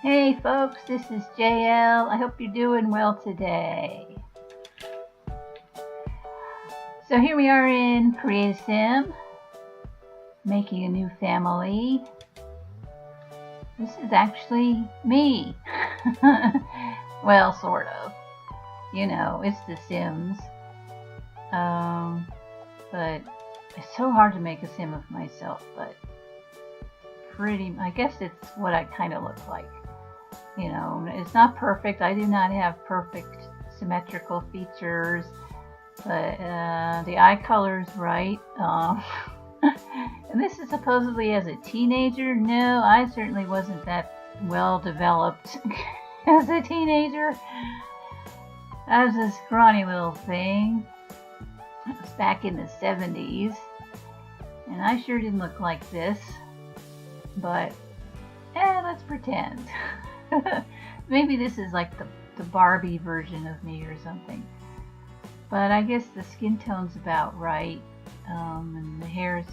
Hey folks, this is JL. I hope you're doing well today. So here we are in Create a Sim, making a new family. This is actually me. Well, sort of. You know, it's The Sims. But it's so hard to make a sim of myself, but I guess it's what I kind of look like. You know, it's not perfect. I do not have perfect symmetrical features, but the eye color is right. And this is supposedly as a teenager. No, I certainly wasn't that well developed as a teenager. I was a scrawny little thing. It was back in the 70s, and I sure didn't look like this, but let's pretend. Maybe this is like the Barbie version of me or something. But I guess the skin tone's about right, and the hair's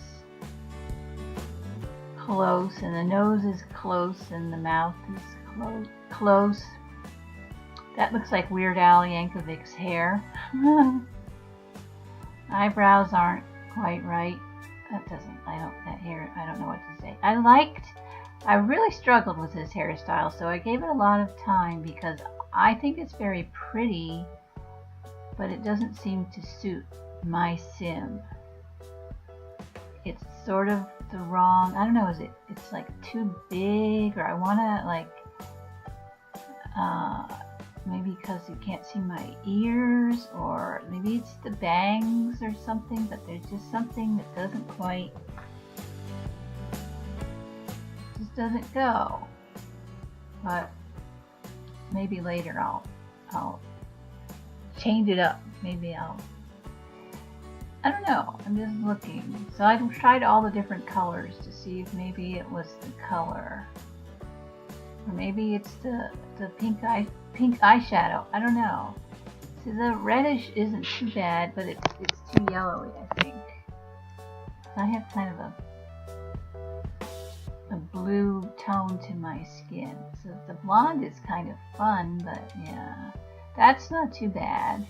close, and the nose is close, and the mouth is close. That looks like Weird Al Yankovic's hair. Eyebrows aren't quite right. I don't know what to say. I really struggled with this hairstyle, so I gave it a lot of time because I think it's very pretty, but it doesn't seem to suit my sim. It's sort of the wrong, I don't know, it's like too big, or I want to like, maybe because you can't see my ears, or maybe it's the bangs or something, but there's just something that doesn't go. But maybe later I'll change it up. Maybe I don't know. I'm just looking. So I tried all the different colors to see if maybe it was the color, or maybe it's the pink eyeshadow. I don't know. So the reddish isn't too bad, but it's too yellowy, I think. I have kind of a blue tone to my skin. So the blonde is kind of fun, but yeah, that's not too bad.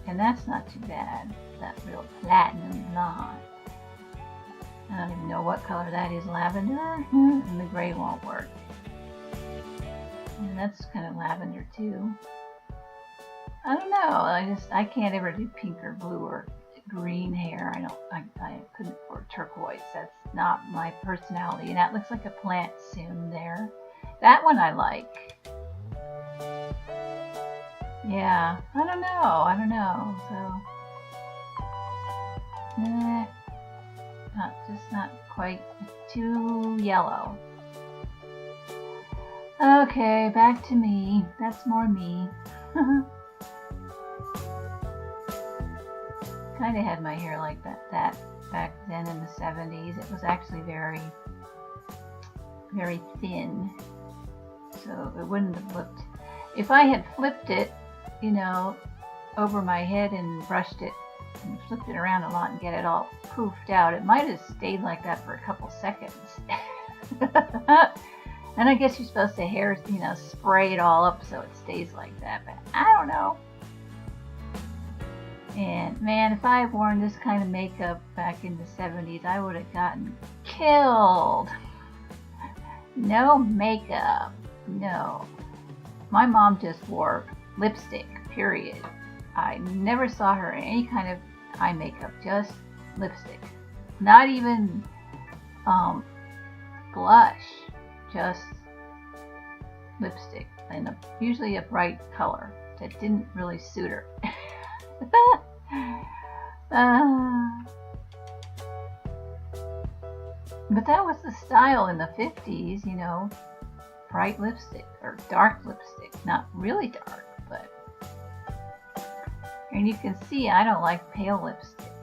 And that's not too bad. That real platinum blonde. I don't even know what color that is. Lavender? And the gray won't work. And that's kind of lavender too. I don't know. I can't ever do pink or blue or green hair. I couldn't afford turquoise. That's not my personality. And that looks like a plant sim there. That one I like. Yeah, I don't know. So, not quite, too yellow. Okay, back to me. That's more me. Kind of had my hair like that back then in the 70s. It was actually very, very thin, so it wouldn't have looked. If I had flipped it, you know, over my head and brushed it and flipped it around a lot and get it all poofed out, it might have stayed like that for a couple seconds. And I guess you're supposed to spray it all up so it stays like that, but I don't know. And man, if I had worn this kind of makeup back in the 70s, I would have gotten killed. No makeup, no. My mom just wore lipstick, period. I never saw her in any kind of eye makeup, just lipstick. Not even blush, just lipstick, and usually a bright color that didn't really suit her. But that was the style in the 50s, you know, bright lipstick or dark lipstick, not really dark, but, and you can see I don't like pale lipstick.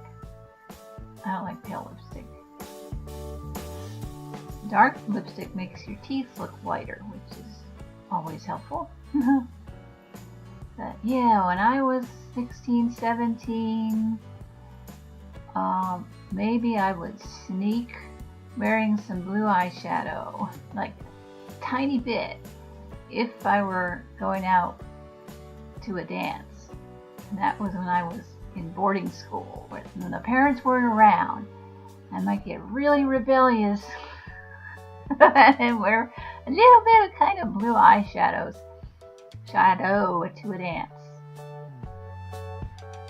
Dark lipstick makes your teeth look whiter, which is always helpful. But yeah, when I was 16, 17, maybe I would sneak wearing some blue eyeshadow, like a tiny bit, if I were going out to a dance, and that was when I was in boarding school, when the parents weren't around, I might get really rebellious and wear a little bit of kind of blue eyeshadow to a dance.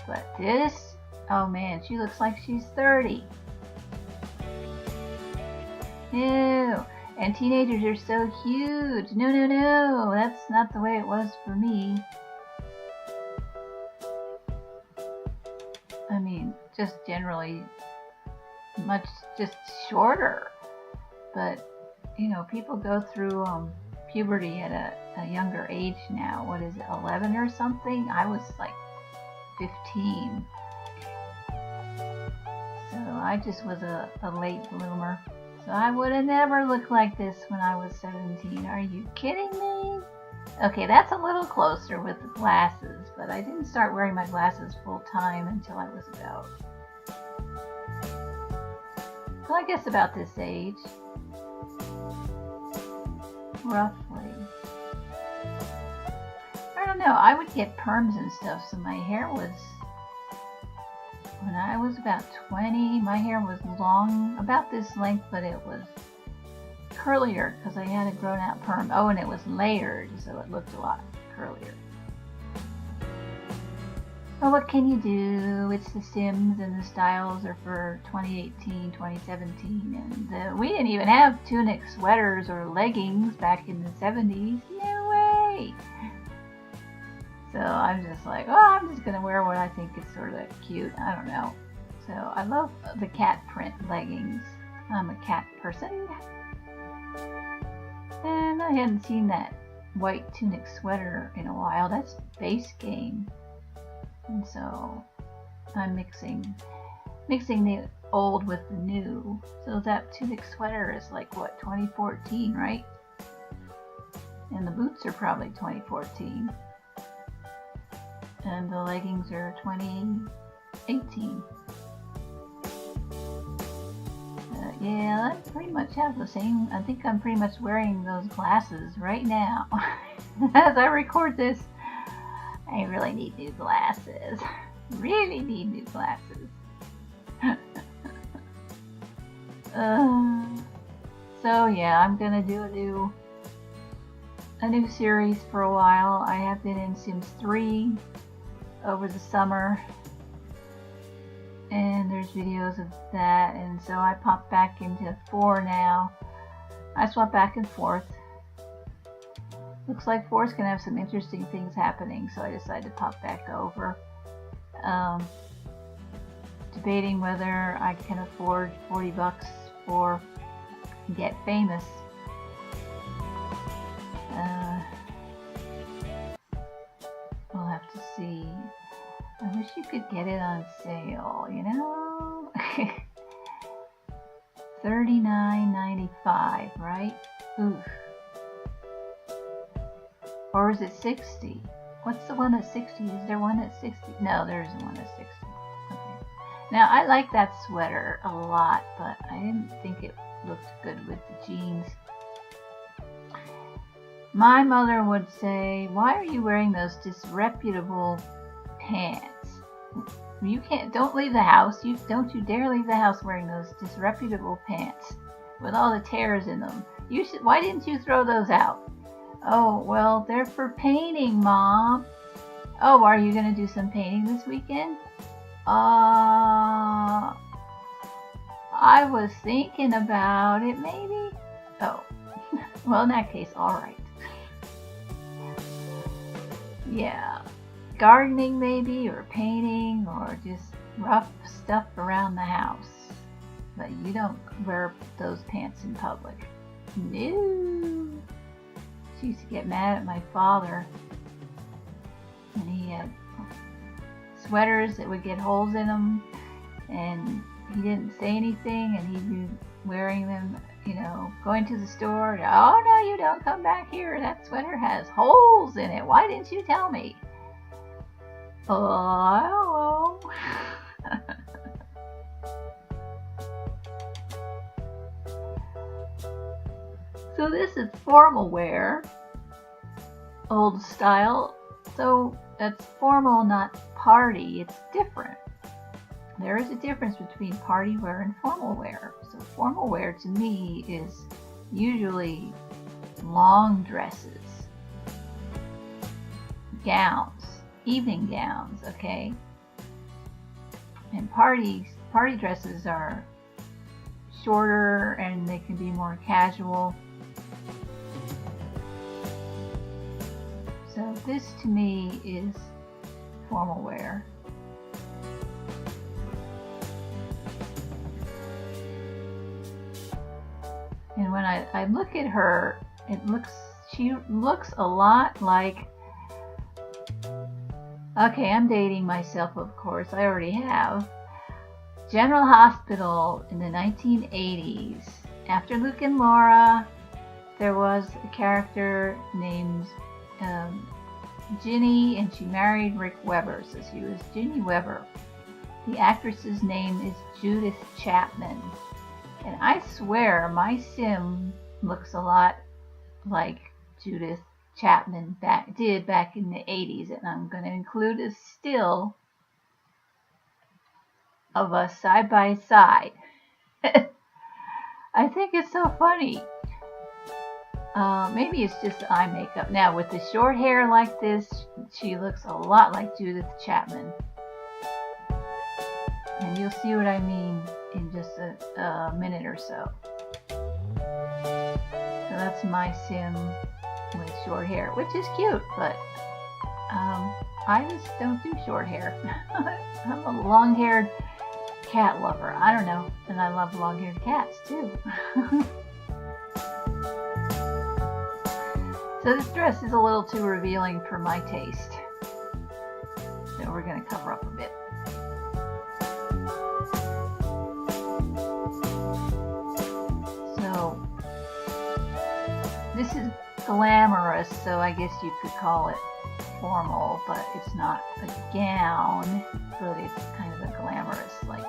But this, oh man, she looks like she's 30. Ew. And teenagers are so huge. No, that's not the way it was for me. I mean, just generally much just shorter. But, you know, people go through puberty at a younger age now. What is it, 11 or something? I was like 15. So I just was a late bloomer. So I would have never looked like this when I was 17. Are you kidding me? Okay, that's a little closer with the glasses, but I didn't start wearing my glasses full time until I was about, well, I guess about this age. Roughly. I don't know, I would get perms and stuff, so my hair was, when I was about 20, my hair was long, about this length, but it was curlier because I had a grown out perm. Oh, and it was layered, so it looked a lot curlier. Well, what can you do? It's The Sims, and the styles are for 2018, 2017, and we didn't even have tunic sweaters or leggings back in the 70s. No way! So I'm just like, oh, I'm just gonna wear what I think is sort of cute. I don't know. So I love the cat print leggings. I'm a cat person. And I hadn't seen that white tunic sweater in a while. That's base game. And so I'm mixing the old with the new. So that tunic sweater is like, what, 2014, right? And the boots are probably 2014. And the leggings are 2018. Yeah, I pretty much have the same. I think I'm pretty much wearing those glasses right now. As I record this, I really need new glasses. Really need new glasses. So yeah, I'm gonna do a new series for a while. I have been in Sims 3 over the summer, and there's videos of that, and so I popped back into 4 now. I swap back and forth. Looks like 4 is going to have some interesting things happening, so I decided to pop back over. Debating whether I can afford $40 for Get Famous. We'll have to see. I wish you could get it on sale, you know? $39.95, right? Oof. Or is it 60? What's the one at 60? Is there one at 60? No, there isn't one at 60. Okay. Now, I like that sweater a lot, but I didn't think it looked good with the jeans. My mother would say, why are you wearing those disreputable pants? Don't leave the house. Don't you dare leave the house wearing those disreputable pants with all the tears in them. Why didn't you throw those out? Oh, well, they're for painting, Mom. Oh, are you going to do some painting this weekend? I was thinking about it, maybe. Oh, well, in that case, all right. Yeah, gardening maybe, or painting, or just rough stuff around the house. But you don't wear those pants in public. No. She used to get mad at my father, and he had sweaters that would get holes in them, and he didn't say anything, and he'd be wearing them, you know, going to the store. Oh, no, you don't come back here. That sweater has holes in it. Why didn't you tell me? Oh, hello. So this is formal wear. old style. So that's formal, not party. It's different. There is a difference between party wear and formal wear. So formal wear to me is usually long dresses, gowns, evening gowns, okay? And party dresses are shorter and they can be more casual. So this to me is formal wear. And when I look at her, she looks a lot like, okay, I'm dating myself, of course, I already have. General Hospital in the 1980s. After Luke and Laura, there was a character named Ginny, and she married Rick Weber, so she was Ginny Weber. The actress's name is Judith Chapman. And I swear my sim looks a lot like Judith Chapman did back in the 80s. And I'm going to include a still of us side by side. I think it's so funny. Maybe it's just eye makeup. Now with the short hair like this, she looks a lot like Judith Chapman. And you'll see what I mean in just a minute or so. So that's my sim with short hair, which is cute, but I just don't do short hair. I'm a long-haired cat lover. I don't know, and I love long-haired cats too. So this dress is a little too revealing for my taste. So we're going to cover up a bit. So this is glamorous, so I guess you could call it formal, but it's not a gown, but it's kind of a glamorous, like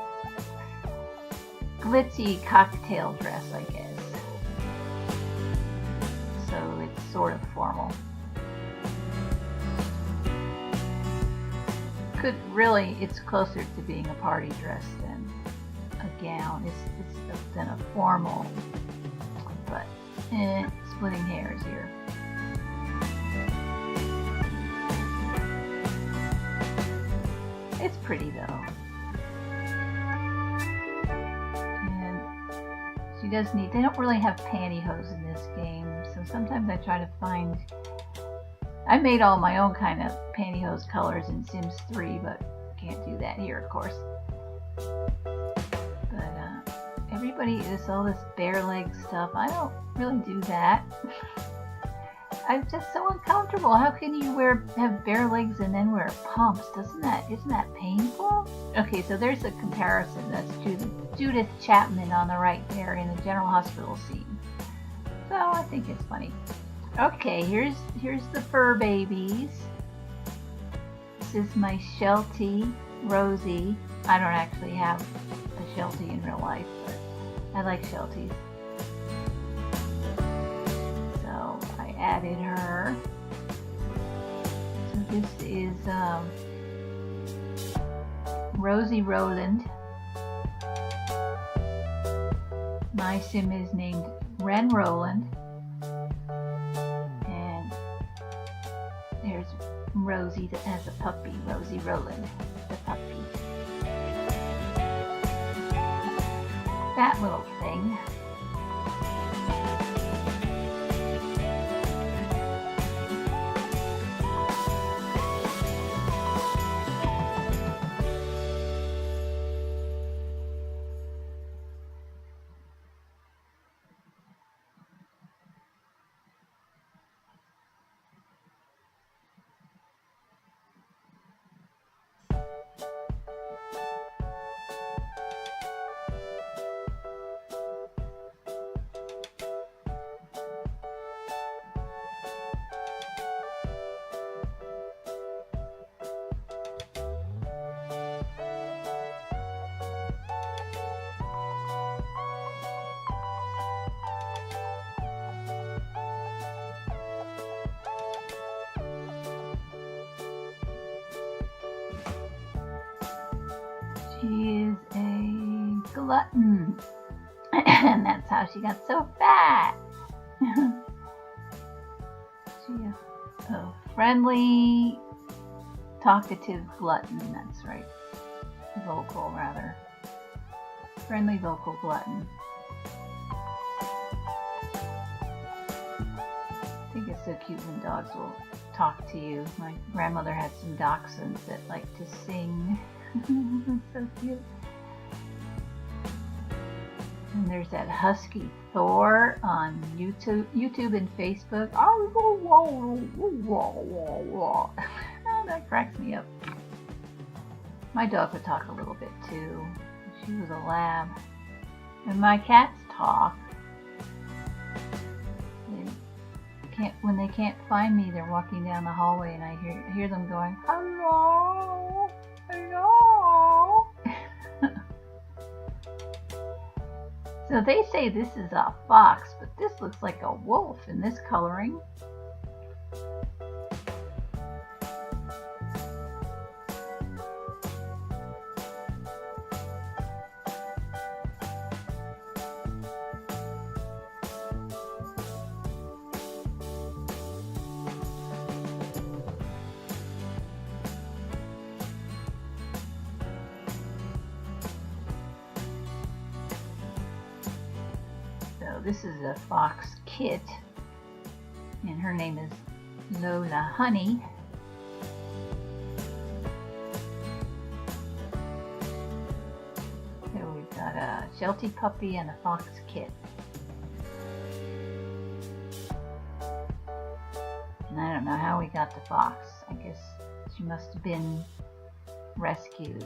glitzy cocktail dress, I guess. So it's sort of formal. It's closer to being a party dress than a gown. It's than a formal, but splitting hairs here. It's pretty though. And she does need, they don't really have pantyhose in this game, so sometimes I try to find, I made all my own kind of pantyhose colors in Sims 3, but can't do that here, of course. But everybody is all this bare leg stuff. I don't really do that. I'm just so uncomfortable. How can you have bare legs and then wear pumps? Isn't that painful? Okay, so there's a comparison. That's Judith Chapman on the right there in the General Hospital scene. So I think it's funny. Okay, here's the fur babies. This is my Sheltie, Rosie. I don't actually have a Sheltie in real life, but I like Shelties. So I added her. So this is Rosie Rowland. My sim is named Ren Rowland. And there's Rosie as a puppy, Rosie Rowland, the puppy. That little thing. She is a glutton. And that's how she got so fat. She is a friendly, talkative glutton. That's right. Vocal, rather. Friendly, vocal glutton. I think it's so cute when dogs will talk to you. My grandmother had some dachshunds that like to sing. So cute. And there's that husky Thor on YouTube and Facebook. Oh, that cracks me up. My dog would talk a little bit too. She was a lab. And my cats talk. When they can't find me, they're walking down the hallway and I hear them going, hello, hello. So they say this is a fox, but this looks like a wolf in this coloring. This is a fox kit, and her name is Lola Honey. So we've got a Sheltie puppy and a fox kit. And I don't know how we got the fox. I guess she must have been rescued.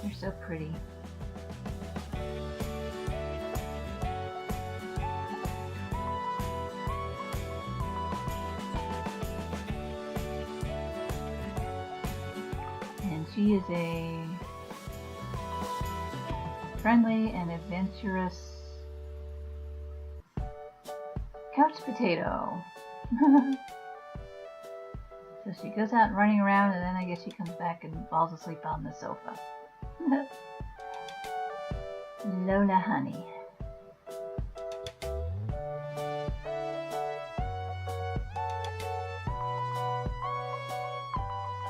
They're so pretty. And she is a friendly and adventurous couch potato. So she goes out running around, and then I guess she comes back and falls asleep on the sofa. Lola Honey.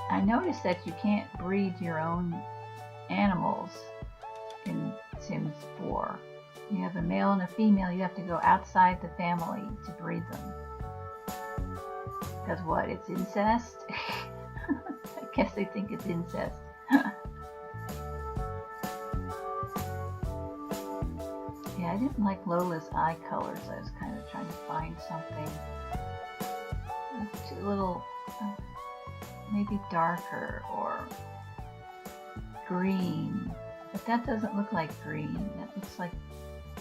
I noticed that you can't breed your own animals in Sims 4. You have a male and a female, you have to go outside the family to breed them. Because what? It's incest? I guess they think it's incest. Yeah, I didn't like Lola's eye colors. I was kind of trying to find something a little, maybe darker or green. But that doesn't look like green. That looks like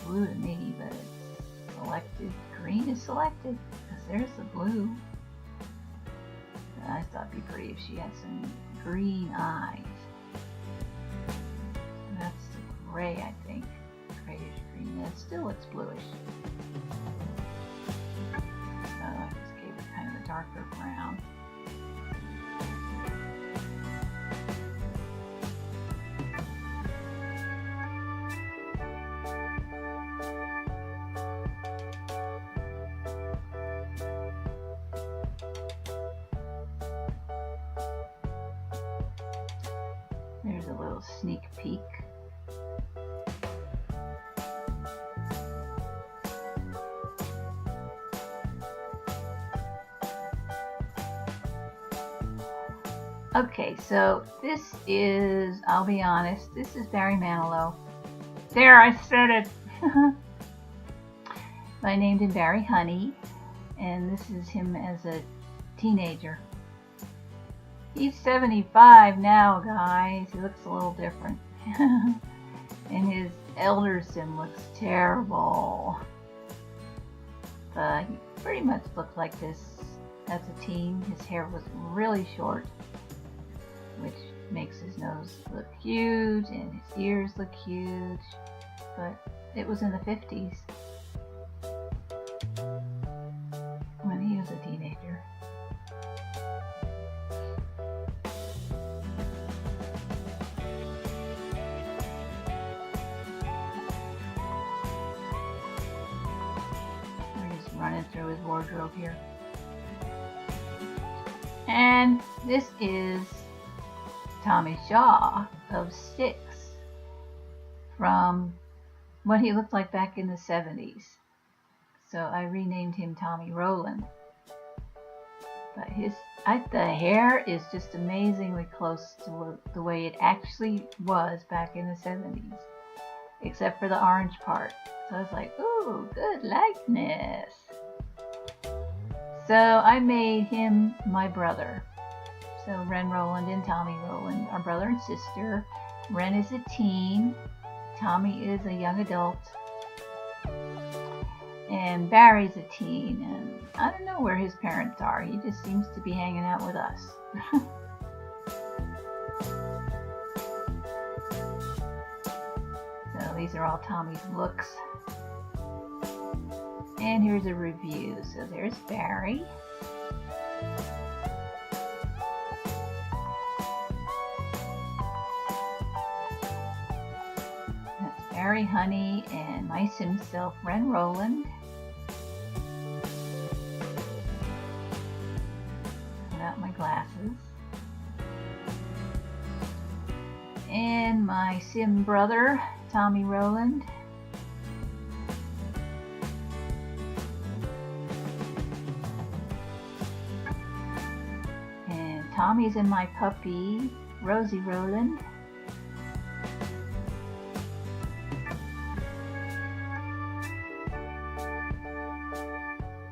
blue to me, but it's selected. Green is selected because there's the blue. I thought it'd be pretty if she had some green eyes. That's the gray, I think. Grayish green. It still looks bluish. So I just gave it kind of a darker brown. There's a little sneak peek. Okay, so this is, I'll be honest, this is Barry Manilow. There, I said it! I named him Barry Honey, and this is him as a teenager. He's 75 now, guys. He looks a little different. And his elder sim looks terrible. But he pretty much looked like this as a teen. His hair was really short, which makes his nose look huge and his ears look huge. But it was in the 50s when he was a teenager. running through his wardrobe here. And this is Tommy Shaw of Six, from what he looked like back in the 70s. So I renamed him Tommy Rowland. But the hair is just amazingly close to the way it actually was back in the 70s, except for the orange part. So I was like, ooh, good likeness. So I made him my brother. So Ren Rowland and Tommy Rowland are brother and sister. Ren is a teen. Tommy is a young adult. And Barry's a teen. And I don't know where his parents are. He just seems to be hanging out with us. So these are all Tommy's looks. And here's a review. So there's Barry. That's Barry Honey and Mice himself, Ren Rowland. Put out my glasses. And my sim brother, Tommy Rowland. Tommy's in my puppy, Rosie Rowland.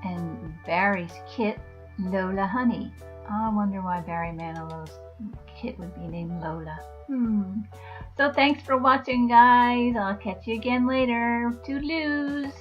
And Barry's kit, Lola Honey. I wonder why Barry Manilow's kit would be named Lola. So thanks for watching, guys. I'll catch you again later. Toodaloos.